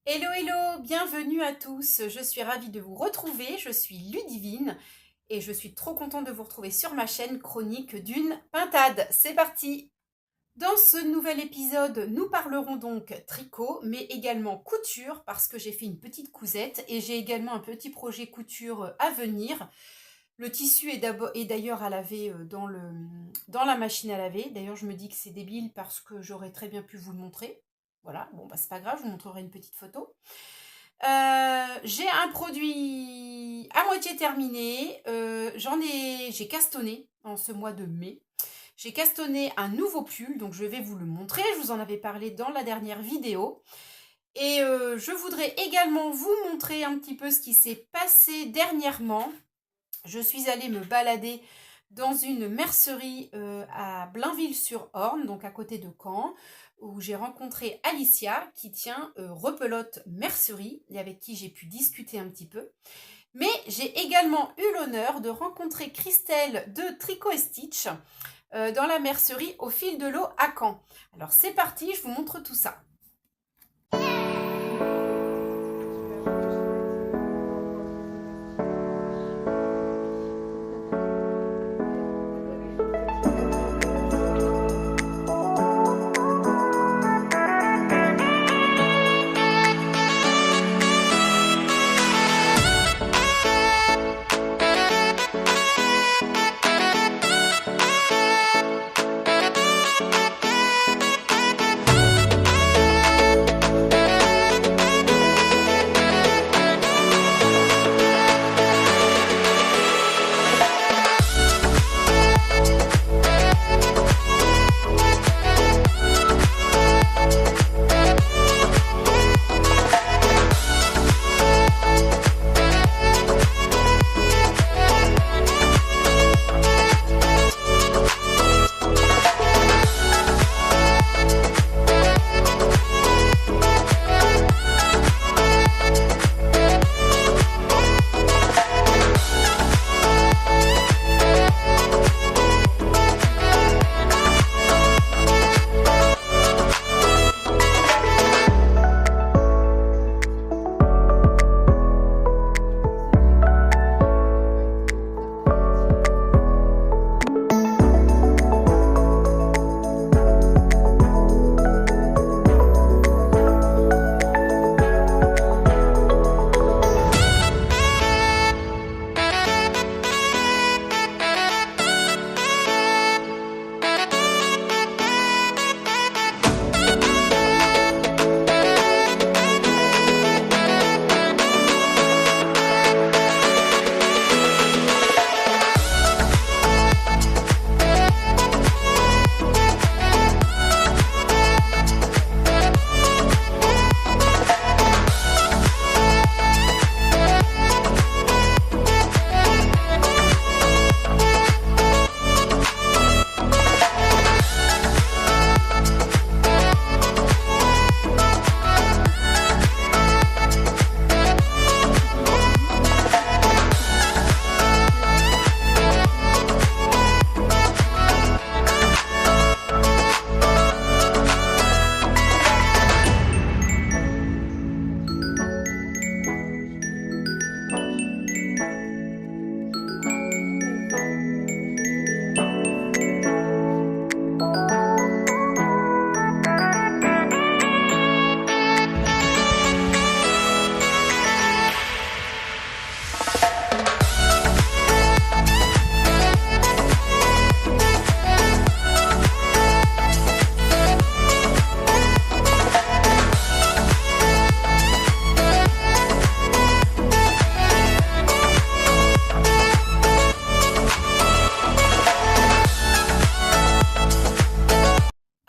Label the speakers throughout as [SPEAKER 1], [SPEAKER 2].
[SPEAKER 1] Hello, hello, bienvenue à tous. Je suis ravie de vous retrouver. Je suis Ludivine et je suis trop contente de vous retrouver sur ma chaîne Chronique d'une pintade. C'est parti! Dans ce nouvel épisode, nous parlerons donc tricot, mais également couture parce que j'ai fait une petite cousette et j'ai également un petit projet couture à venir. Le tissu est d'ailleurs à laver dans la machine à laver. D'ailleurs, je me dis que c'est débile parce que j'aurais très bien pu vous le montrer. Voilà, bon, bah, c'est pas grave, je vous montrerai une petite photo. J'ai un produit à moitié terminé. J'ai castonné en ce mois de mai. J'ai castonné un nouveau pull, donc je vais vous le montrer. Je vous en avais parlé dans la dernière vidéo. Et je voudrais également vous montrer un petit peu ce qui s'est passé dernièrement. Je suis allée me balader dans une mercerie à Blainville-sur-Orne, donc à côté de Caen, où j'ai rencontré Alicia qui tient Repelote Mercerie et avec qui j'ai pu discuter un petit peu. Mais j'ai également eu l'honneur de rencontrer Christelle de Tricot et Stitch dans la mercerie au fil de l'eau à Caen. Alors c'est parti, je vous montre tout ça.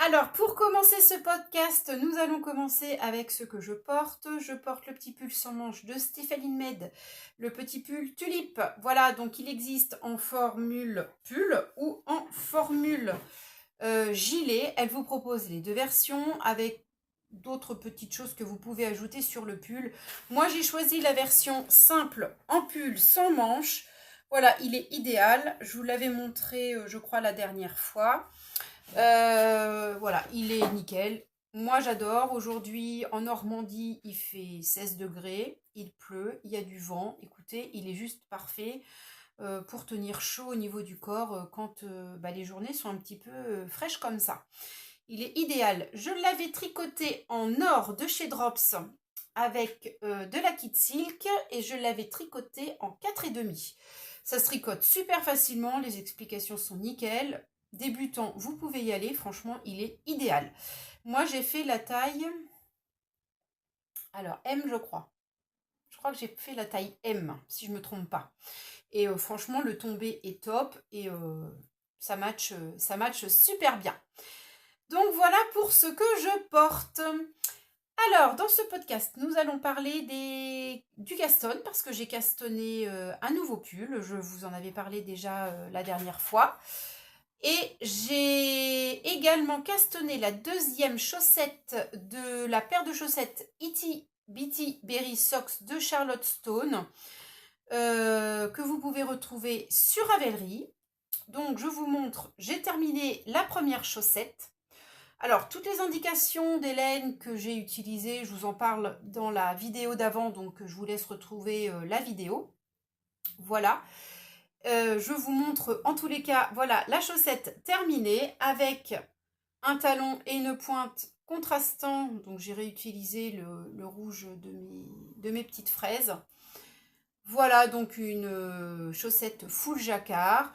[SPEAKER 1] Alors, pour commencer ce podcast, nous allons commencer avec ce que je porte. Je porte le petit pull sans manches de Stephanie Med, le petit pull tulipe. Voilà, donc il existe en formule pull ou en formule gilet. Elle vous propose les deux versions avec d'autres petites choses que vous pouvez ajouter sur le pull. Moi, j'ai choisi la version simple en pull sans manches. Voilà, il est idéal. Je vous l'avais montré, je crois, la dernière fois. Voilà, il est nickel. Moi, j'adore. Aujourd'hui, en Normandie, il fait 16 degrés, il pleut, il y a du vent. Écoutez, il est juste parfait pour tenir chaud au niveau du corps quand les journées sont un petit peu fraîches comme ça. Il est idéal. Je l'avais tricoté en or de chez Drops avec de la Kid Silk et je l'avais tricoté en 4,5. Ça se tricote super facilement, les explications sont nickel. Débutant, vous pouvez y aller, franchement, il est idéal. Moi, j'ai fait la taille, alors M, je crois. Je crois que j'ai fait la taille M, si je ne me trompe pas. Et franchement, le tombé est top et ça match super bien. Donc voilà pour ce que je porte. Alors, dans ce podcast, nous allons parler du caston, parce que j'ai castonné un nouveau pull. Je vous en avais parlé déjà la dernière fois. Et j'ai également castonné la deuxième chaussette de la paire de chaussettes Itty Bitty Berry Socks de Charlotte Stone, que vous pouvez retrouver sur Ravelry. Donc, je vous montre, j'ai terminé la première chaussette. Alors, toutes les indications des laines que j'ai utilisées, je vous en parle dans la vidéo d'avant, donc je vous laisse retrouver la vidéo. Voilà. Je vous montre en tous les cas, voilà, la chaussette terminée avec un talon et une pointe contrastant. Donc, j'ai réutilisé le rouge de mes petites fraises. Voilà, donc une chaussette full jacquard.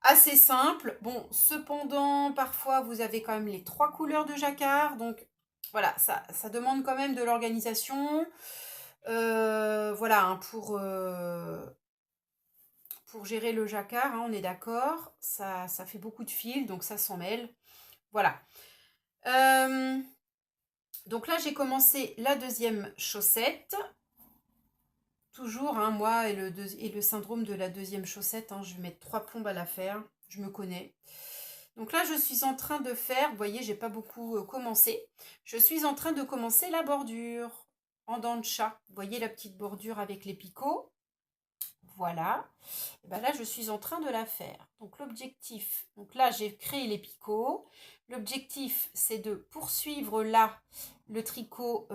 [SPEAKER 1] Assez simple. Bon, cependant, parfois, vous avez quand même les 3 couleurs de jacquard. Donc, voilà, ça demande quand même de l'organisation. Voilà, hein, pour gérer le jacquard, hein, on est d'accord. Ça fait beaucoup de fils, donc ça s'en mêle. Voilà. Donc là, j'ai commencé la deuxième chaussette. Toujours, hein, moi et le syndrome de la deuxième chaussette, hein, je vais mettre 3 plombes à la faire. Je me connais. Donc là, je suis en train de faire, vous voyez, j'ai pas beaucoup commencé. Je suis en train de commencer la bordure en dents de chat. Vous voyez la petite bordure avec les picots. Voilà. Et ben là, je suis en train de la faire. Donc l'objectif, donc là, j'ai créé les picots. L'objectif, c'est de poursuivre là le tricot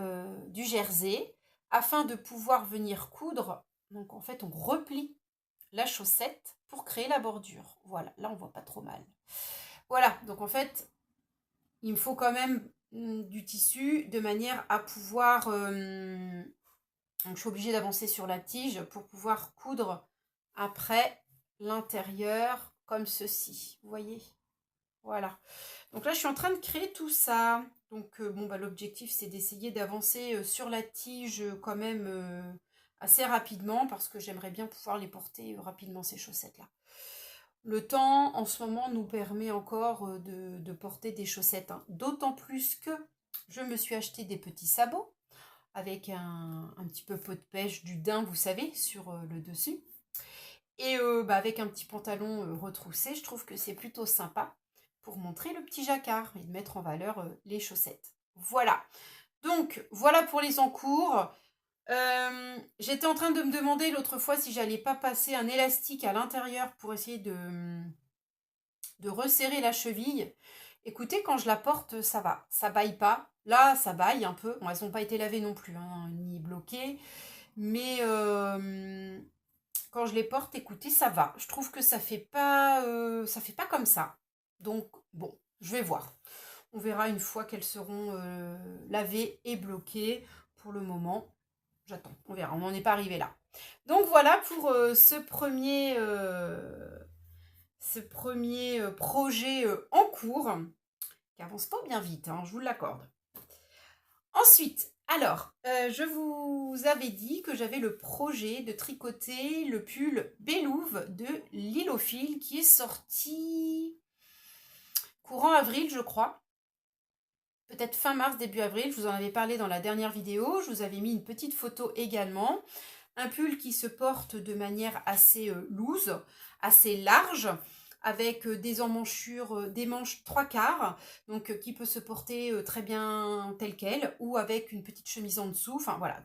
[SPEAKER 1] du jersey afin de pouvoir venir coudre. Donc en fait, on replie la chaussette pour créer la bordure. Voilà, là, on voit pas trop mal. Voilà, donc en fait, il me faut quand même du tissu de manière à pouvoir... donc je suis obligée d'avancer sur la tige pour pouvoir coudre après l'intérieur comme ceci. Vous voyez? Voilà. Donc là, je suis en train de créer tout ça. Donc bon, l'objectif, c'est d'essayer d'avancer sur la tige quand même assez rapidement parce que j'aimerais bien pouvoir les porter rapidement, ces chaussettes-là. Le temps, en ce moment, nous permet encore de porter des chaussettes. Hein. D'autant plus que je me suis acheté des petits sabots avec un petit peu peau de pêche, du daim, vous savez, sur le dessus. Et avec un petit pantalon retroussé, je trouve que c'est plutôt sympa pour montrer le petit jacquard et de mettre en valeur les chaussettes. Voilà. Donc, voilà pour les encours. J'étais en train de me demander l'autre fois si j'allais pas passer un élastique à l'intérieur pour essayer de resserrer la cheville. Écoutez, quand je la porte, ça va. Ça baille pas. Là, ça baille un peu. Bon, elles n'ont pas été lavées non plus, hein, ni bloquées. Mais quand je les porte, écoutez, ça va. Je trouve que ça fait pas comme ça. Donc, bon, je vais voir. On verra une fois qu'elles seront lavées et bloquées. Pour le moment, j'attends. On verra. On n'en est pas arrivé là. Donc voilà pour ce premier projet en cours, qui avance pas bien vite, hein, je vous l'accorde. Ensuite, alors, je vous avais dit que j'avais le projet de tricoter le pull Bélouve de Lilophile qui est sorti courant avril, je crois. Peut-être fin mars, début avril, je vous en avais parlé dans la dernière vidéo. Je vous avais mis une petite photo également. Un pull qui se porte de manière assez loose, assez large, avec des emmanchures, des manches 3/4, donc qui peut se porter très bien tel quel, ou avec une petite chemise en dessous. Enfin voilà,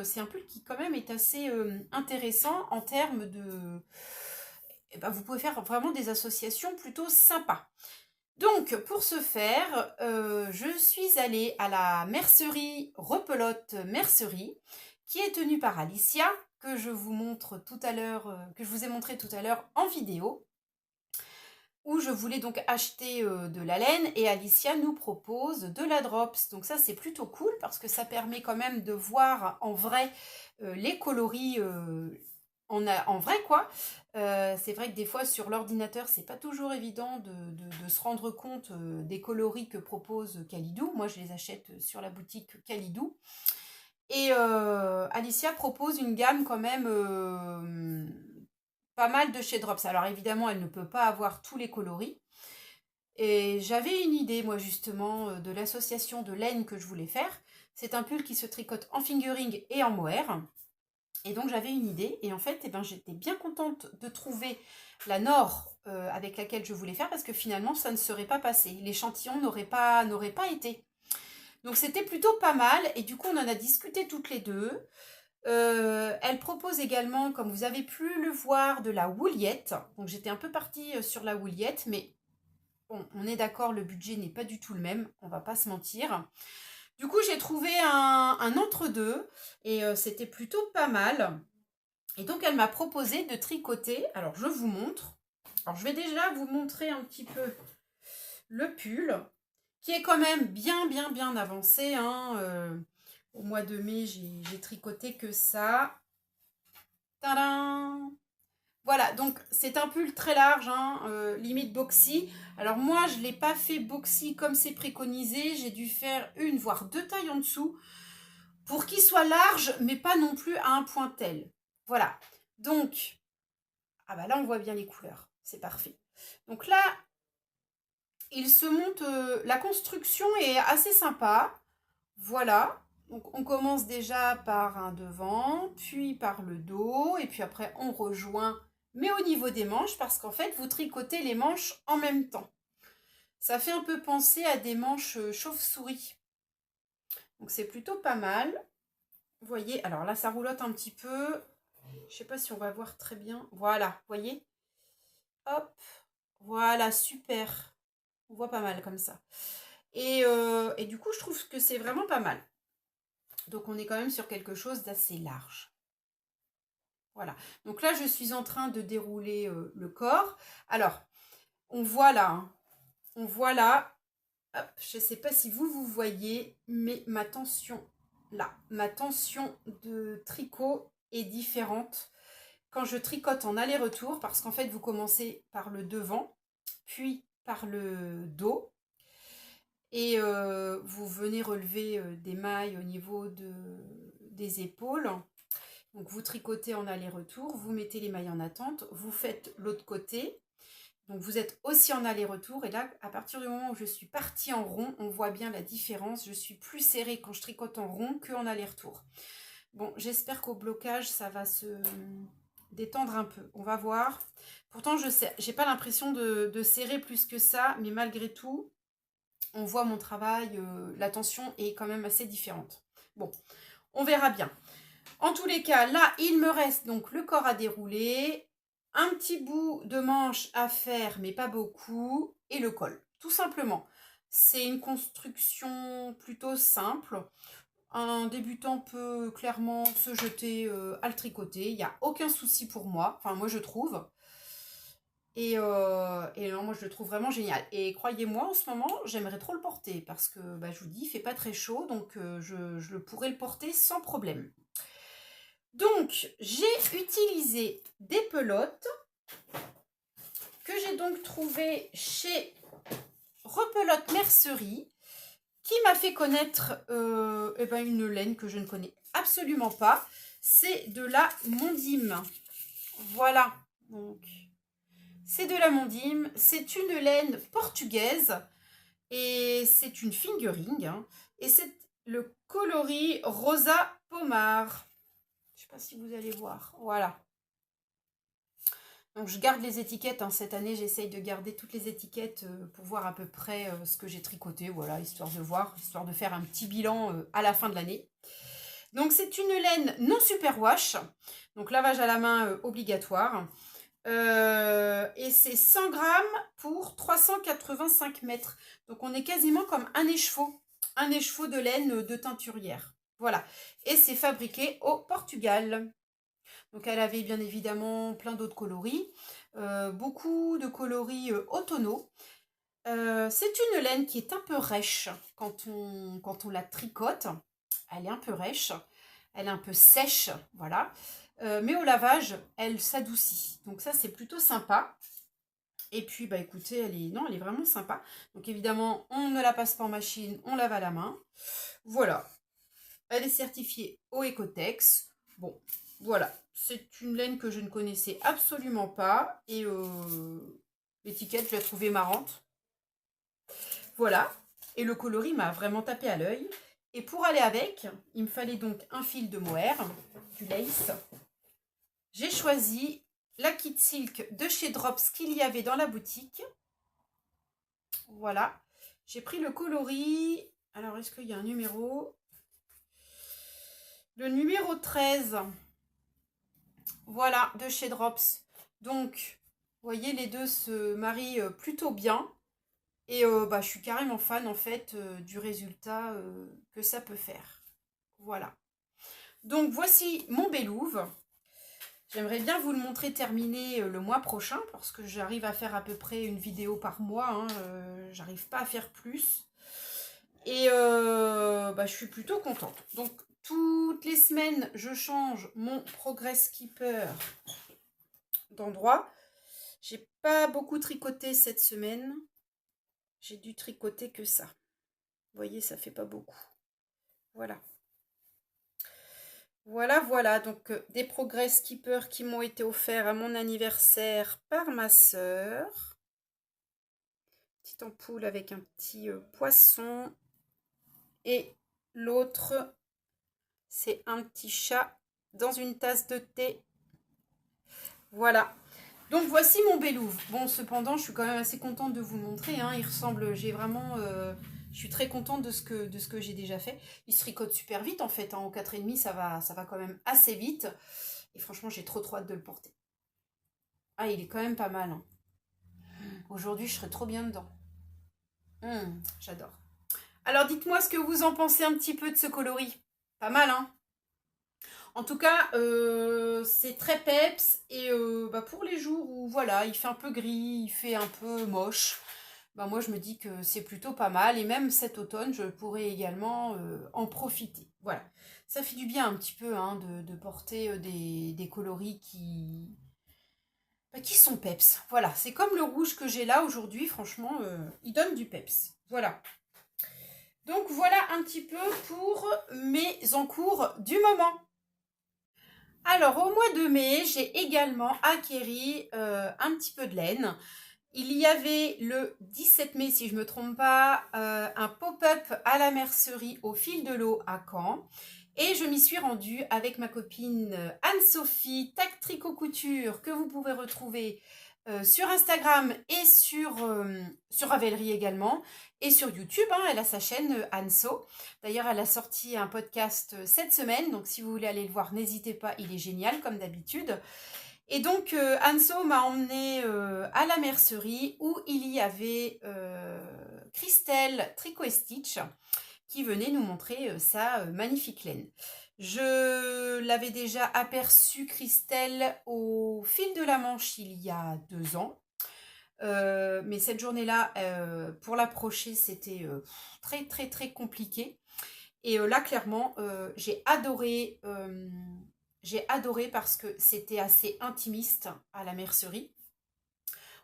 [SPEAKER 1] c'est un pull qui quand même est assez intéressant en termes de... vous pouvez faire vraiment des associations plutôt sympas. Donc, pour ce faire, je suis allée à la mercerie Repelote Mercerie, qui est tenue par Alicia, que je vous montre tout à l'heure, que je vous ai montré tout à l'heure en vidéo, où je voulais donc acheter de la laine et Alicia nous propose de la drops. Donc ça c'est plutôt cool parce que ça permet quand même de voir en vrai les coloris en vrai quoi. C'est vrai que des fois sur l'ordinateur c'est pas toujours évident de se rendre compte des coloris que propose Kalidou. Moi je les achète sur la boutique Kalidou. Et Alicia propose une gamme quand même pas mal de chez Drops. Alors évidemment, elle ne peut pas avoir tous les coloris. Et j'avais une idée, moi justement, de l'association de laine que je voulais faire. C'est un pull qui se tricote en fingering et en mohair. Et donc j'avais une idée. Et en fait, eh ben, j'étais bien contente de trouver la Nord avec laquelle je voulais faire parce que finalement, ça ne serait pas passé. L'échantillon n'aurait pas été. Donc c'était plutôt pas mal. Et du coup, on en a discuté toutes les deux. Elle propose également, comme vous avez pu le voir, de la wouliette. Donc j'étais un peu partie sur la wouliette, mais bon, on est d'accord, le budget n'est pas du tout le même, on va pas se mentir. Du coup, j'ai trouvé un entre-deux et c'était plutôt pas mal. Et donc, elle m'a proposé de tricoter. Alors, je vous montre. Alors, je vais déjà vous montrer un petit peu le pull, qui est quand même bien avancé, hein. Au mois de mai, j'ai tricoté que ça. Tadam! Voilà, donc c'est un pull très large, hein, limite boxy. Alors moi, je ne l'ai pas fait boxy comme c'est préconisé. J'ai dû faire une, voire deux tailles en dessous pour qu'il soit large, mais pas non plus à un point tel. Voilà. Donc, ah bah là, on voit bien les couleurs. C'est parfait. Donc là, il se monte, la construction est assez sympa. Voilà. Donc on commence déjà par un devant, puis par le dos, et puis après on rejoint, mais au niveau des manches, parce qu'en fait vous tricotez les manches en même temps. Ça fait un peu penser à des manches chauve-souris. Donc c'est plutôt pas mal. Vous voyez, alors là ça roulotte un petit peu. Je sais pas si on va voir très bien. Voilà, vous voyez. Hop, voilà, super. On voit pas mal comme ça. Et du coup je trouve que c'est vraiment pas mal. Donc on est quand même sur quelque chose d'assez large. Voilà. Donc là, je suis en train de dérouler le corps. Alors, on voit là, hein, on voit là, hop, je ne sais pas si vous voyez, mais ma tension là, ma tension de tricot est différente quand je tricote en aller-retour, parce qu'en fait, vous commencez par le devant, puis par le dos, et vous venez relever des mailles au niveau des épaules. Donc vous tricotez en aller-retour, vous mettez les mailles en attente, vous faites l'autre côté. Donc vous êtes aussi en aller-retour. Et là, à partir du moment où je suis partie en rond, on voit bien la différence. Je suis plus serrée quand je tricote en rond qu'en aller-retour. Bon, j'espère qu'au blocage, ça va se détendre un peu. On va voir. Pourtant, je sais, j'ai pas l'impression de serrer plus que ça, mais malgré tout, on voit mon travail, la tension est quand même assez différente. Bon, on verra bien. En tous les cas, là, il me reste donc le corps à dérouler, un petit bout de manche à faire, mais pas beaucoup, et le col, tout simplement. C'est une construction plutôt simple. Un débutant peut clairement se jeter à le tricoter. Il n'y a aucun souci pour moi. Enfin, moi, je trouve. Et non, moi, je le trouve vraiment génial. Et croyez-moi, en ce moment, j'aimerais trop le porter parce que, bah, je vous dis, il fait pas très chaud, donc je pourrais le porter sans problème. Donc, j'ai utilisé des pelotes que j'ai donc trouvées chez Repelote Mercerie, qui m'a fait connaître une laine que je ne connais absolument pas. C'est de la Mondim. Voilà. Donc, c'est de la Mondim. C'est une laine portugaise et c'est une fingering. Hein, et c'est le coloris Rosa Pommard. Je ne sais pas si vous allez voir. Voilà. Donc je garde les étiquettes, hein. Cette année j'essaye de garder toutes les étiquettes pour voir à peu près ce que j'ai tricoté, voilà, histoire de voir, histoire de faire un petit bilan à la fin de l'année. Donc c'est une laine non superwash, donc lavage à la main obligatoire. Et c'est 100 grammes pour 385 mètres. Donc on est quasiment comme un écheveau de laine de teinturière. Voilà. Et c'est fabriqué au Portugal. Donc elle avait bien évidemment plein d'autres coloris. Beaucoup de coloris automnaux. C'est une laine qui est un peu rêche quand on la tricote. Elle est un peu rêche. Elle est un peu sèche. Voilà. Mais au lavage, elle s'adoucit. Donc ça, c'est plutôt sympa. Et puis, bah écoutez, elle est vraiment sympa. Donc évidemment, on ne la passe pas en machine, on lave à la main. Voilà. Elle est certifiée au Ecotex. Bon, voilà. C'est une laine que je ne connaissais absolument pas. Et l'étiquette, je l'ai trouvée marrante. Voilà. Et le coloris m'a vraiment tapé à l'œil. Et pour aller avec, il me fallait donc un fil de mohair, du lace. J'ai choisi la Kit Silk de chez Drops qu'il y avait dans la boutique. Voilà. J'ai pris le coloris. Alors, est-ce qu'il y a un numéro? Le numéro 13. Voilà, de chez Drops. Donc, vous voyez, les deux se marient plutôt bien. Et bah, je suis carrément fan, en fait, du résultat que ça peut faire. Voilà. Donc, voici mon Bélouve. J'aimerais bien vous le montrer terminé le mois prochain parce que j'arrive à faire à peu près une vidéo par mois. Hein, j'arrive pas à faire plus. Et bah, je suis plutôt contente. Donc, toutes les semaines, je change mon Progress Keeper d'endroit. J'ai pas beaucoup tricoté cette semaine. J'ai dû tricoter que ça. Vous voyez, ça fait pas beaucoup. Voilà. Voilà. Donc, des Progress Keeper qui m'ont été offerts à mon anniversaire par ma sœur. Petite ampoule avec un petit poisson. Et l'autre, c'est un petit chat dans une tasse de thé. Voilà. Donc voici mon Bélouve. Bon, cependant, je suis quand même assez contente de vous le montrer. Hein. Il ressemble, je suis très contente de ce que j'ai déjà fait. Il se tricote super vite en fait. Hein. En 4,5, ça va quand même assez vite. Et franchement, j'ai trop hâte de le porter. Ah, il est quand même pas mal. Hein. Aujourd'hui, je serai trop bien dedans. J'adore. Alors, dites-moi ce que vous en pensez un petit peu de ce coloris. Pas mal, hein? En tout cas, c'est très peps et bah, pour les jours où voilà, il fait un peu gris, il fait un peu moche, bah, moi je me dis que c'est plutôt pas mal et même cet automne, je pourrais également en profiter. Voilà, ça fait du bien un petit peu hein, de porter des coloris bah, qui sont peps. Voilà, c'est comme le rouge que j'ai là aujourd'hui, franchement, il donne du peps. Voilà. Donc voilà un petit peu pour mes encours du moment. Alors, au mois de mai, j'ai également acquéri un petit peu de laine. Il y avait le 17 mai, si je ne me trompe pas, un pop-up à la mercerie au fil de l'eau à Caen. Et je m'y suis rendue avec ma copine Anne-Sophie, Tac Tricot Couture, que vous pouvez retrouver sur Instagram et sur Ravelry également. Et sur YouTube, hein, elle a sa chaîne Anso. D'ailleurs, elle a sorti un podcast cette semaine. Donc, si vous voulez aller le voir, n'hésitez pas. Il est génial, comme d'habitude. Et donc, Anso m'a emmenée à la mercerie où il y avait Christelle Tricot et Stitch qui venait nous montrer sa magnifique laine. Je l'avais déjà aperçue, Christelle, au fil de la Manche il y a 2 ans. Mais cette journée-là, pour l'approcher, c'était très très très compliqué. Et là, clairement, j'ai adoré parce que c'était assez intimiste à la mercerie.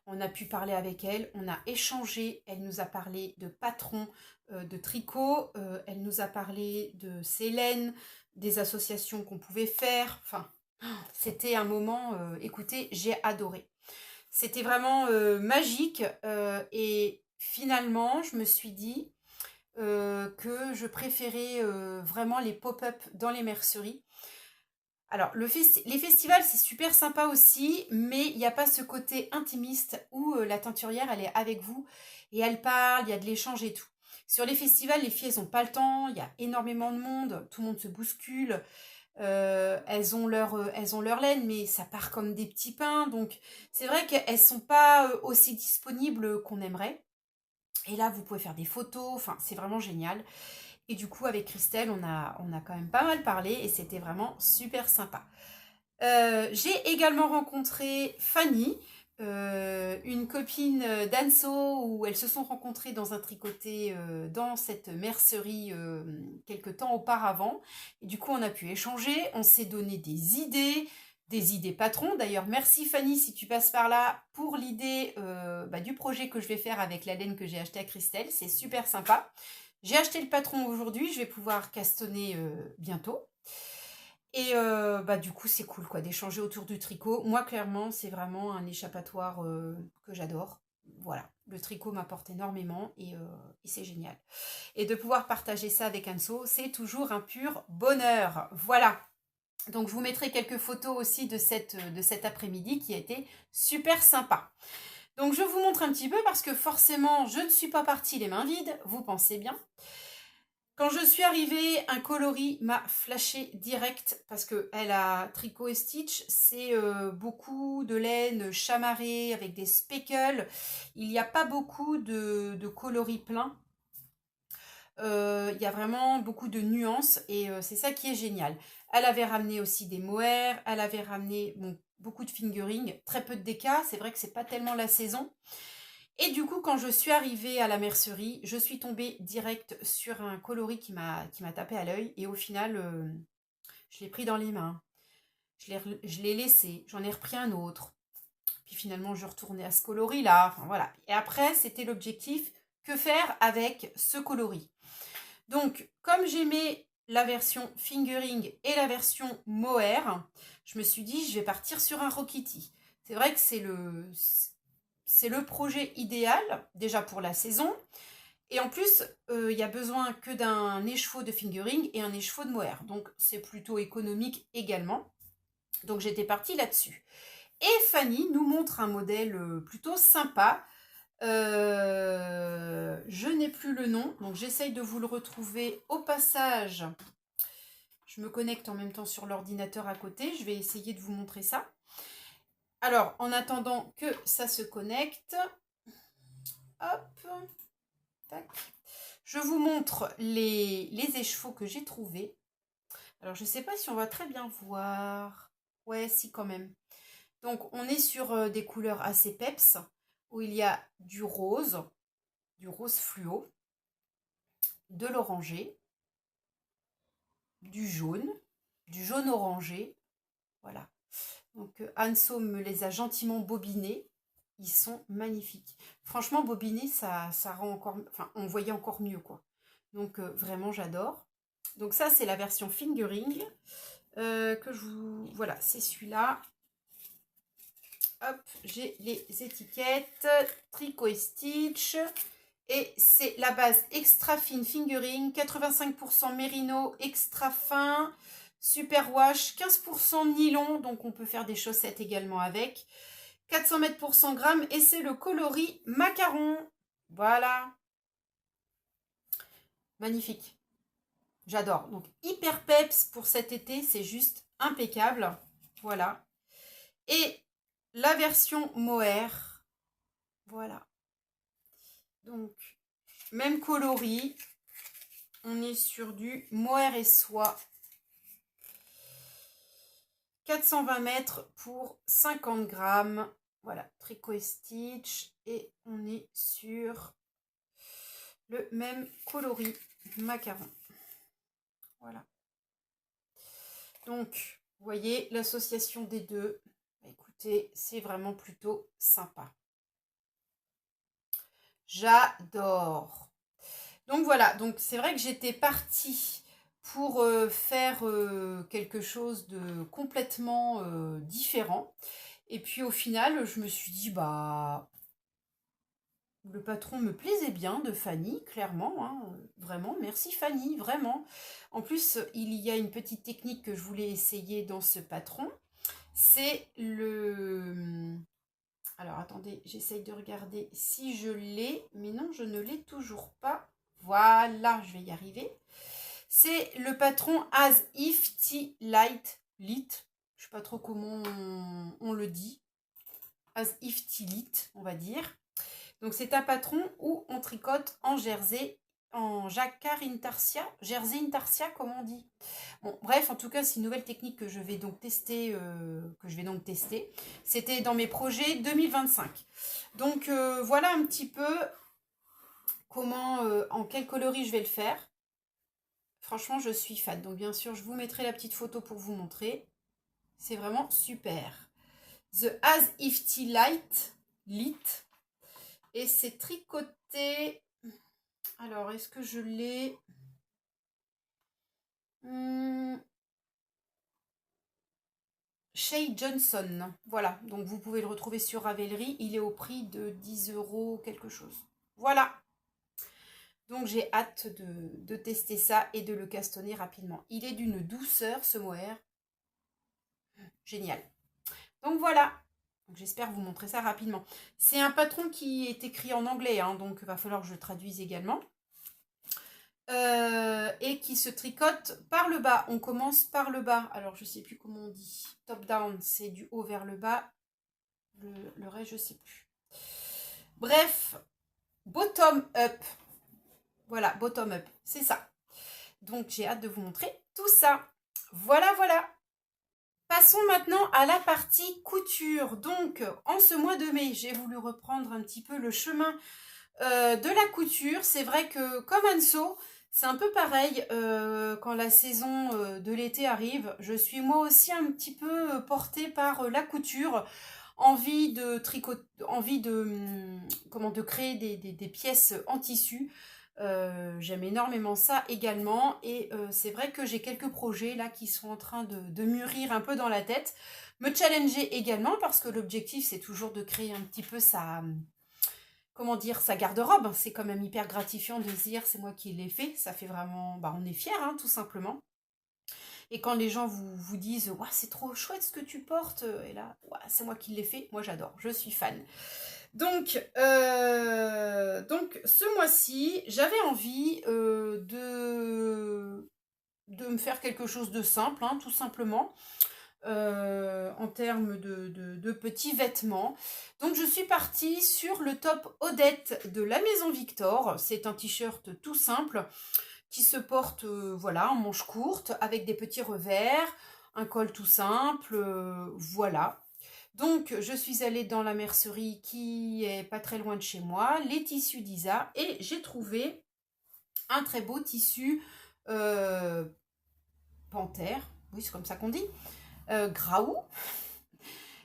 [SPEAKER 1] On a pu parler avec elle, on a échangé, elle nous a parlé de patrons de tricot, elle nous a parlé de ses laines, des associations qu'on pouvait faire. Enfin, c'était un moment, écoutez, j'ai adoré. C'était vraiment magique et finalement, je me suis dit que je préférais vraiment les pop-up dans les merceries. Alors, les festivals, c'est super sympa aussi, mais il n'y a pas ce côté intimiste où la teinturière, elle est avec vous et elle parle, il y a de l'échange et tout. Sur les festivals, les filles, elles n'ont pas le temps, il y a énormément de monde, tout le monde se bouscule. elles ont leur laine, mais ça part comme des petits pains. Donc, c'est vrai qu'elles sont pas aussi disponibles qu'on aimerait. Et là, vous pouvez faire des photos. Enfin, c'est vraiment génial. Et du coup, avec Christelle, on a quand même pas mal parlé et c'était vraiment super sympa. J'ai également rencontré Fanny, une copine d'Anso, où elles se sont rencontrées dans un tricoté dans cette mercerie quelque temps auparavant. Et du coup, on a pu échanger, on s'est donné des idées patrons. D'ailleurs, merci Fanny si tu passes par là pour l'idée du projet que je vais faire avec la laine que j'ai acheté à Christelle. C'est super sympa. J'ai acheté le patron aujourd'hui, je vais pouvoir castonner bientôt. Et du coup, c'est cool quoi d'échanger autour du tricot. Moi, clairement, c'est vraiment un échappatoire que j'adore. Voilà, le tricot m'apporte énormément et c'est génial. Et de pouvoir partager ça avec Anso, c'est toujours un pur bonheur. Voilà. Donc, je vous mettrai quelques photos aussi de cet après-midi qui a été super sympa. Donc, je vous montre un petit peu parce que forcément, je ne suis pas partie les mains vides, vous pensez bien. Quand je suis arrivée, un coloris m'a flashé direct parce que elle a Tricot et Stitch, c'est beaucoup de laine chamarrée avec des speckles. Il n'y a pas beaucoup de coloris pleins. Il y a vraiment beaucoup de nuances et c'est ça qui est génial. Elle avait ramené aussi des mohair, elle avait ramené beaucoup de fingering, très peu de déca. C'est vrai que c'est pas tellement la saison. Et du coup, quand je suis arrivée à la mercerie, je suis tombée direct sur un coloris qui m'a tapé à l'œil. Et au final, je l'ai pris dans les mains. Je l'ai laissé. J'en ai repris un autre. Puis finalement, je retournais à ce coloris-là. Enfin, voilà. Et après, c'était l'objectif. Que faire avec ce coloris? Donc, comme j'aimais la version fingering et la version mohair, je me suis dit, je vais partir sur un Rokiti. C'est vrai que c'est le projet idéal, déjà pour la saison. Et en plus, il y a besoin que d'un écheveau de fingering et un écheveau de mohair. Donc, c'est plutôt économique également. Donc, j'étais partie là-dessus. Et Fanny nous montre un modèle plutôt sympa. Je n'ai plus le nom, donc j'essaye de vous le retrouver au passage. Je me connecte en même temps sur l'ordinateur à côté. Je vais essayer de vous montrer ça. Alors, en attendant que ça se connecte, hop, tac. Je vous montre les écheveaux que j'ai trouvés. Alors, je ne sais pas si on va très bien voir. Ouais, si, quand même. Donc, on est sur des couleurs assez peps, où il y a du rose fluo, de l'orangé, du jaune orangé. Voilà. Donc, Anso me les a gentiment bobinés. Ils sont magnifiques. Franchement, bobiner, ça rend encore... Enfin, on voyait encore mieux, quoi. Donc, vraiment, j'adore. Donc, ça, c'est la version fingering. Que je vous... Voilà, c'est celui-là. Hop, j'ai les étiquettes. Tricot et Stitch. Et c'est la base extra fine fingering. 85% mérino extra fin. Super wash. 15% nylon. Donc, on peut faire des chaussettes également avec. 400 mètres pour 100 grammes et c'est le coloris macaron. Voilà. Magnifique. J'adore. Donc hyper peps pour cet été, c'est juste impeccable. Voilà. Et la version mohair. Voilà. Donc même coloris. On est sur du mohair et soie. 420 mètres pour 50 grammes. Voilà, tricot et stitch. Et on est sur le même coloris macaron. Voilà. Donc, vous voyez, l'association des deux, écoutez, c'est vraiment plutôt sympa. J'adore. Donc voilà, donc c'est vrai que j'étais partie pour faire quelque chose de complètement différent. Et puis au final, je me suis dit, bah, le patron me plaisait bien de Fanny, clairement, hein, vraiment, merci Fanny, vraiment. En plus, il y a une petite technique que je voulais essayer dans ce patron, c'est le... Alors attendez, j'essaye de regarder si je l'ai, mais non, je ne l'ai toujours pas. Voilà, je vais y arriver. C'est le patron As If T Light. Lit. Je sais pas trop comment on le dit. As If T Lit, on va dire. Donc c'est un patron où on tricote en jersey, en jacquard intarsia, jersey intarsia comme on dit. Bon, bref, en tout cas, c'est une nouvelle technique que je vais donc tester. C'était dans mes projets 2025. Donc voilà un petit peu comment, en quel coloris je vais le faire. Franchement, je suis fan. Donc bien sûr, je vous mettrai la petite photo pour vous montrer. C'est vraiment super. The As If Tea Light, Lit. Et c'est tricoté. Alors, est-ce que je l'ai Shea Johnson. Voilà, donc vous pouvez le retrouver sur Ravelry. Il est au prix de 10 € quelque chose. Voilà. Donc j'ai hâte de tester ça et de le castonner rapidement. Il est d'une douceur ce mohair. Génial. Donc voilà. J'espère vous montrer ça rapidement. C'est un patron qui est écrit en anglais, hein, donc il va falloir que je le traduise également. Et qui se tricote par le bas. On commence par le bas. Alors, je ne sais plus comment on dit. Top down, c'est du haut vers le bas. Le reste, je ne sais plus. Bref, bottom up. Voilà, bottom up, c'est ça. Donc, j'ai hâte de vous montrer tout ça. Voilà, voilà. Passons maintenant à la partie couture. Donc, en ce mois de mai, j'ai voulu reprendre un petit peu le chemin de la couture. C'est vrai que, comme Anso, c'est un peu pareil quand la saison de l'été arrive. Je suis moi aussi un petit peu portée par la couture. Envie de tricoter, envie de créer des pièces en tissu. J'aime énormément ça également. Et c'est vrai que j'ai quelques projets là qui sont en train de mûrir un peu dans la tête. Me challenger également parce que l'objectif c'est toujours de créer un petit peu sa garde-robe. C'est quand même hyper gratifiant de se dire c'est moi qui l'ai fait. Ça fait vraiment, on est fiers, hein, tout simplement. Et quand les gens vous disent ouais, c'est trop chouette ce que tu portes, et là, ouais, c'est moi qui l'ai fait, moi j'adore, je suis fan. Donc ce mois-ci, j'avais envie de me faire quelque chose de simple, hein, tout simplement. En termes de petits vêtements. Donc je suis partie sur le top Odette de la Maison Victor. C'est un t-shirt tout simple qui se porte voilà, en manches courtes avec des petits revers, un col tout simple, voilà. Donc je suis allée dans la mercerie qui est pas très loin de chez moi, les tissus d'Isa, et j'ai trouvé un très beau tissu panthère, oui c'est comme ça qu'on dit, Graou.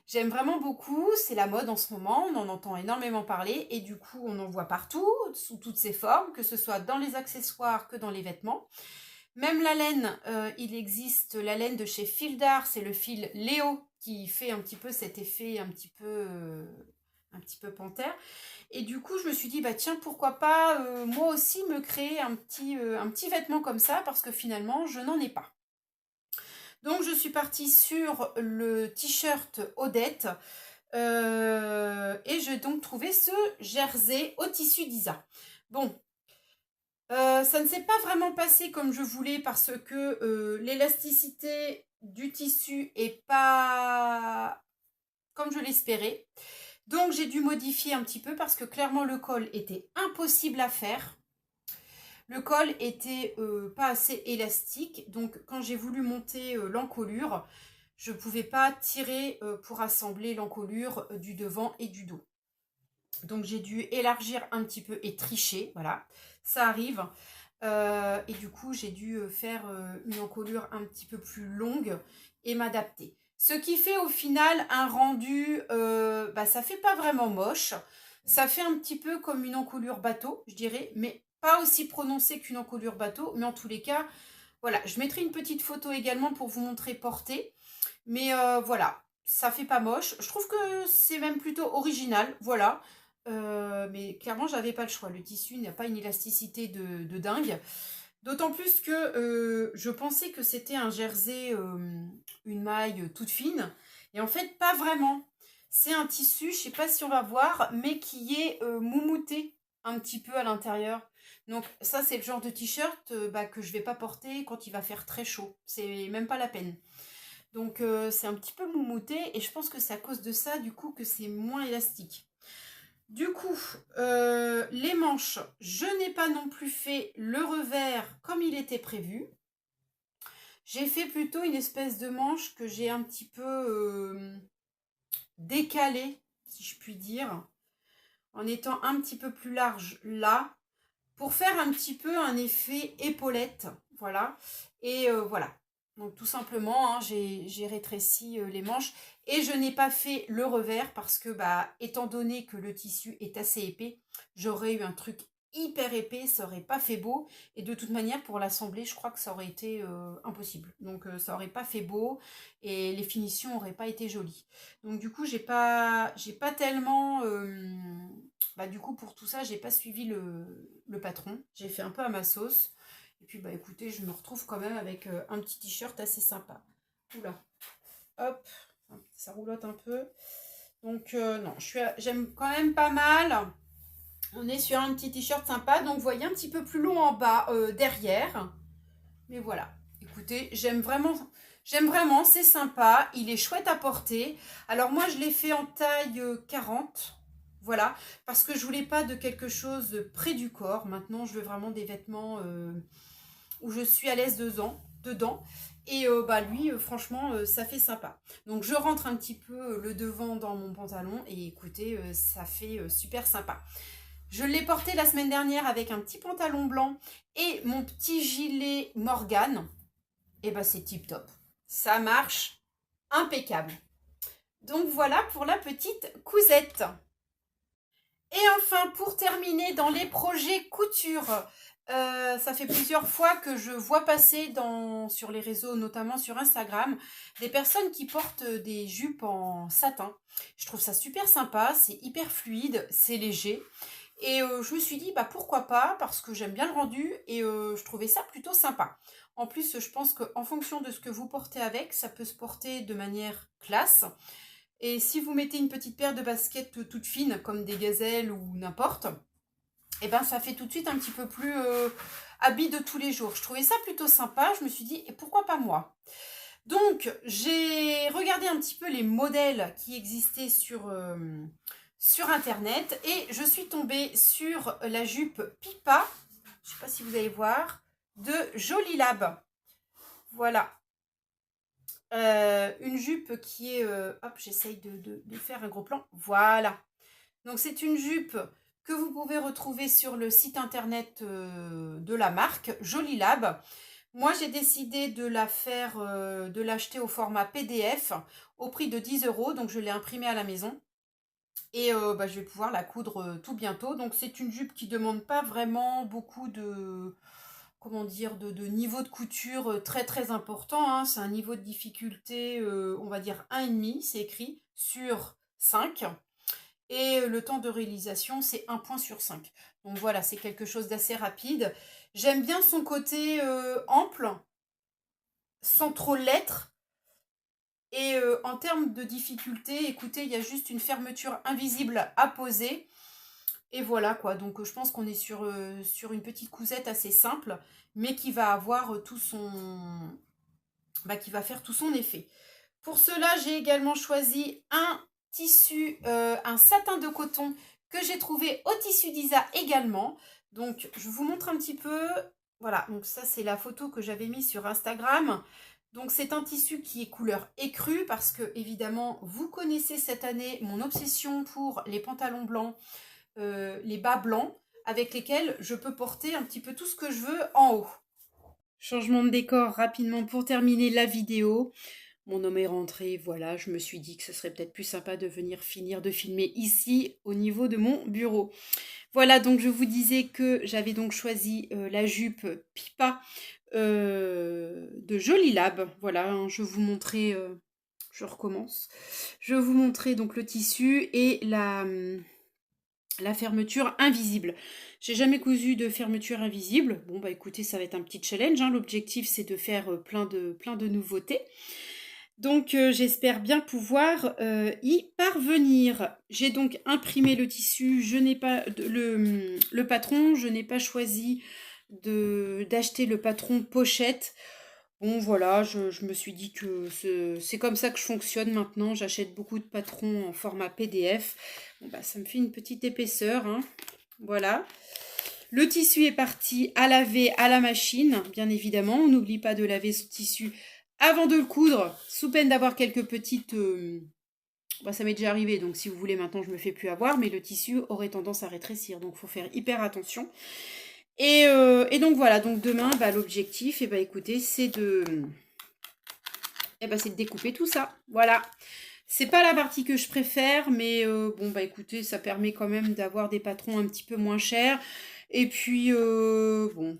[SPEAKER 1] J'aime vraiment beaucoup, c'est la mode en ce moment, on en entend énormément parler et du coup on en voit partout, sous toutes ses formes, que ce soit dans les accessoires que dans les vêtements. Même la laine, il existe la laine de chez Fil d'Art, c'est le fil Léo qui fait un petit peu cet effet un petit peu panthère. Et du coup je me suis dit bah tiens pourquoi pas moi aussi me créer un petit vêtement comme ça parce que finalement je n'en ai pas. Donc je suis partie sur le t-shirt Odette et j'ai donc trouvé ce jersey au tissu d'Isa. Bon, ça ne s'est pas vraiment passé comme je voulais parce que l'élasticité du tissu est pas comme je l'espérais. Donc j'ai dû modifier un petit peu parce que clairement le col était impossible à faire. Le col était pas assez élastique, donc quand j'ai voulu monter l'encolure, je ne pouvais pas tirer pour assembler l'encolure du devant et du dos. Donc j'ai dû élargir un petit peu et tricher, voilà, ça arrive. Et du coup j'ai dû faire une encolure un petit peu plus longue et m'adapter. Ce qui fait au final un rendu, ça fait pas vraiment moche. Ça fait un petit peu comme une encolure bateau, je dirais, mais pas aussi prononcée qu'une encolure bateau. Mais en tous les cas, voilà, je mettrai une petite photo également pour vous montrer portée. Mais voilà, ça fait pas moche. Je trouve que c'est même plutôt original, voilà. Mais clairement, j'avais pas le choix. Le tissu n'a pas une élasticité de dingue. D'autant plus que je pensais que c'était un jersey, une maille toute fine. Et en fait, pas vraiment. C'est un tissu, je sais pas si on va voir, mais qui est moumouté un petit peu à l'intérieur. Donc ça, c'est le genre de t-shirt que je vais pas porter quand il va faire très chaud. C'est même pas la peine. Donc c'est un petit peu moumouté et je pense que c'est à cause de ça, du coup, que c'est moins élastique. Du coup, les manches, je n'ai pas non plus fait le revers comme il était prévu. J'ai fait plutôt une espèce de manche que j'ai un petit peu décalée, si je puis dire, en étant un petit peu plus large là, pour faire un petit peu un effet épaulette, voilà. Et voilà. Donc tout simplement, hein, j'ai rétréci les manches et je n'ai pas fait le revers parce que, étant donné que le tissu est assez épais, j'aurais eu un truc hyper épais, ça aurait pas fait beau. Et de toute manière, pour l'assembler, je crois que ça aurait été impossible. Donc ça aurait pas fait beau et les finitions auraient pas été jolies. Donc du coup, j'ai pas tellement... du coup, pour tout ça, j'ai pas suivi le patron. J'ai fait un peu à ma sauce. Et puis, écoutez, je me retrouve quand même avec un petit t-shirt assez sympa. Oula. Hop. Ça roulotte un peu. Donc, non, j'aime quand même pas mal. On est sur un petit t-shirt sympa. Donc, vous voyez, un petit peu plus long en bas, derrière. Mais voilà. Écoutez, j'aime vraiment, c'est sympa. Il est chouette à porter. Alors, moi, je l'ai fait en taille 40. Voilà, parce que je voulais pas de quelque chose près du corps. Maintenant, je veux vraiment des vêtements où je suis à l'aise dedans. Et lui, franchement, ça fait sympa. Donc, je rentre un petit peu le devant dans mon pantalon. Et écoutez, ça fait super sympa. Je l'ai porté la semaine dernière avec un petit pantalon blanc et mon petit gilet Morgane. Et c'est tip top. Ça marche impeccable. Donc, voilà pour la petite cousette. Et enfin, pour terminer, dans les projets couture, ça fait plusieurs fois que je vois passer sur les réseaux, notamment sur Instagram, des personnes qui portent des jupes en satin. Je trouve ça super sympa, c'est hyper fluide, c'est léger. Et je me suis dit, pourquoi pas, parce que j'aime bien le rendu et je trouvais ça plutôt sympa. En plus, je pense qu'en fonction de ce que vous portez avec, ça peut se porter de manière classe. Et si vous mettez une petite paire de baskets toutes fines, comme des gazelles ou n'importe, ça fait tout de suite un petit peu plus habit de tous les jours. Je trouvais ça plutôt sympa. Je me suis dit, et pourquoi pas moi? Donc, j'ai regardé un petit peu les modèles qui existaient sur Internet et je suis tombée sur la jupe Pipa, je ne sais pas si vous allez voir, de Jolie Lab. Voilà. Une jupe qui est... hop, j'essaye de faire un gros plan. Voilà. Donc, c'est une jupe que vous pouvez retrouver sur le site internet de la marque, Jolie Lab. Moi, j'ai décidé de de l'acheter au format PDF au prix de 10 €. Donc, je l'ai imprimée à la maison. Et je vais pouvoir la coudre tout bientôt. Donc, c'est une jupe qui ne demande pas vraiment beaucoup de niveau de couture très très important, hein. C'est un niveau de difficulté, on va dire 1,5, c'est écrit sur 5. Et le temps de réalisation, c'est 1 point sur 5. Donc voilà, c'est quelque chose d'assez rapide. J'aime bien son côté ample, sans trop l'être. Et en termes de difficulté, écoutez, il y a juste une fermeture invisible à poser. Et voilà quoi, donc je pense qu'on est sur une petite cousette assez simple, mais qui va avoir qui va faire tout son effet. Pour cela, j'ai également choisi un tissu, un satin de coton que j'ai trouvé au Tissu d'Isa également. Donc je vous montre un petit peu. Voilà, donc ça c'est la photo que j'avais mise sur Instagram. Donc c'est un tissu qui est couleur écrue parce que évidemment vous connaissez cette année mon obsession pour les pantalons blancs, les bas blancs avec lesquels je peux porter un petit peu tout ce que je veux en haut. Changement de décor rapidement pour terminer la vidéo. Mon homme est rentré, voilà, je me suis dit que ce serait peut-être plus sympa de finir de filmer ici au niveau de mon bureau. Voilà, donc je vous disais que j'avais donc choisi la jupe Pipa de Jolie Lab. Voilà, hein, je vous montrais, je recommence. Je vous montrais donc le tissu et la fermeture invisible. J'ai jamais cousu de fermeture invisible. Bon écoutez, ça va être un petit challenge, hein. L'objectif c'est de faire plein de nouveautés. Donc j'espère bien pouvoir y parvenir. J'ai donc imprimé le tissu, je n'ai pas le patron, je n'ai pas choisi d'acheter le patron pochette. Bon voilà, je me suis dit que c'est comme ça que je fonctionne maintenant. J'achète beaucoup de patrons en format PDF. Bon bah ça me fait une petite épaisseur, hein. Voilà. Le tissu est parti à laver à la machine, bien évidemment. On n'oublie pas de laver son tissu avant de le coudre, sous peine d'avoir quelques petites... bah, ça m'est déjà arrivé, donc si vous voulez, maintenant je me fais plus avoir, mais le tissu aurait tendance à rétrécir, donc il faut faire hyper attention. Et donc voilà, donc demain, bah, l'objectif, et bah, écoutez, c'est de découper tout ça. Voilà. C'est pas la partie que je préfère, mais bon, bah écoutez, ça permet quand même d'avoir des patrons un petit peu moins chers. Et puis, bon,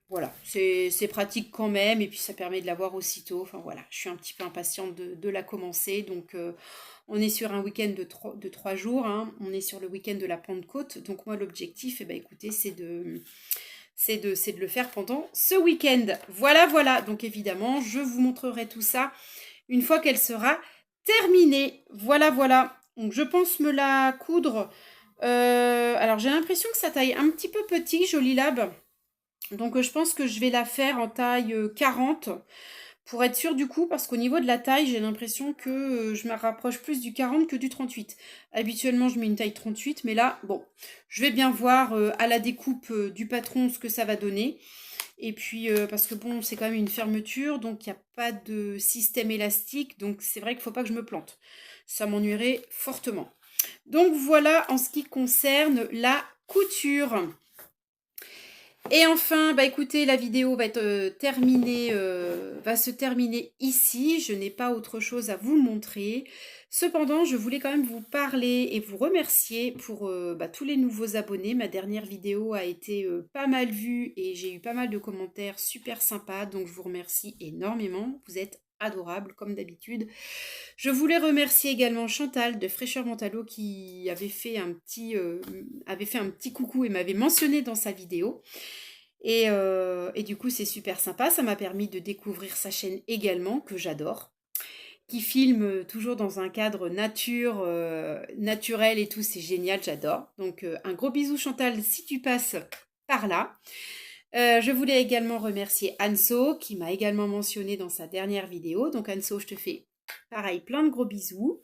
[SPEAKER 1] voilà, c'est pratique quand même, et puis ça permet de l'avoir aussitôt. Enfin voilà, je suis un petit peu impatiente de la commencer. Donc on est sur un week-end de 3 jours, hein. On est sur le week-end de la Pentecôte. Donc moi l'objectif, écoutez, c'est de le faire pendant ce week-end. Voilà, voilà. Donc évidemment, je vous montrerai tout ça une fois qu'elle sera terminée. Voilà, voilà. Donc je pense me la coudre. Alors j'ai l'impression que ça taille un petit peu petit, Joli Lab. Donc je pense que je vais la faire en taille 40 pour être sûre du coup, parce qu'au niveau de la taille, j'ai l'impression que je me rapproche plus du 40 que du 38. Habituellement, je mets une taille 38, mais là, bon, je vais bien voir à la découpe du patron ce que ça va donner. Et puis, parce que bon, c'est quand même une fermeture, donc il n'y a pas de système élastique, donc c'est vrai qu'il ne faut pas que je me plante. Ça m'ennuierait fortement. Donc voilà en ce qui concerne la couture. Et enfin, bah écoutez, la vidéo va être terminée, va se terminer ici. Je n'ai pas autre chose à vous montrer. Cependant, je voulais quand même vous parler et vous remercier pour tous les nouveaux abonnés. Ma dernière vidéo a été pas mal vue et j'ai eu pas mal de commentaires super sympas. Donc je vous remercie énormément. Vous êtes adorables comme d'habitude. Je voulais remercier également Chantal de Fraîcheur Mentalo qui avait fait un petit coucou et m'avait mentionné dans sa vidéo. Et du coup, c'est super sympa. Ça m'a permis de découvrir sa chaîne également, que j'adore, qui filme toujours dans un cadre naturel et tout. C'est génial, j'adore. Donc, un gros bisou Chantal si tu passes par là. Je voulais également remercier Anso, qui m'a également mentionné dans sa dernière vidéo. Donc, Anso, je te fais pareil, plein de gros bisous.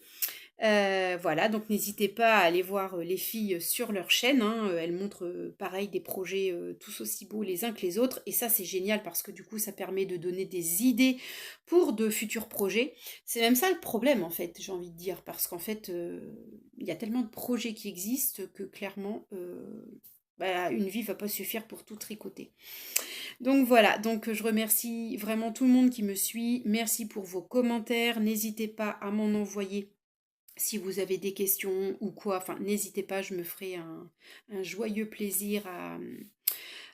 [SPEAKER 1] Voilà, donc n'hésitez pas à aller voir les filles sur leur chaîne, hein. Elles montrent pareil des projets tous aussi beaux les uns que les autres. Et ça c'est génial parce que du coup ça permet de donner des idées pour de futurs projets. C'est même ça le problème en fait, j'ai envie de dire. Parce qu'en fait, il y a tellement de projets qui existent que clairement... une vie va pas suffire pour tout tricoter. Donc voilà, donc je remercie vraiment tout le monde qui me suit. Merci pour vos commentaires. N'hésitez pas à m'en envoyer si vous avez des questions ou quoi. Enfin, n'hésitez pas, je me ferai un joyeux plaisir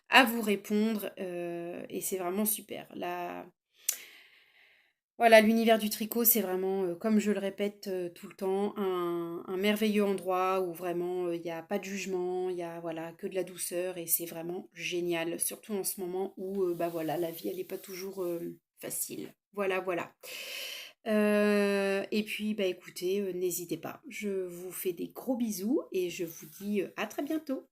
[SPEAKER 1] à vous répondre. Et c'est vraiment super. Voilà, l'univers du tricot, c'est vraiment, comme je le répète tout le temps, un merveilleux endroit où vraiment il n'y a pas de jugement, il y a voilà, que de la douceur et c'est vraiment génial. Surtout en ce moment où voilà, la vie, elle n'est pas toujours facile. Voilà, voilà. Et puis, écoutez, n'hésitez pas. Je vous fais des gros bisous et je vous dis à très bientôt.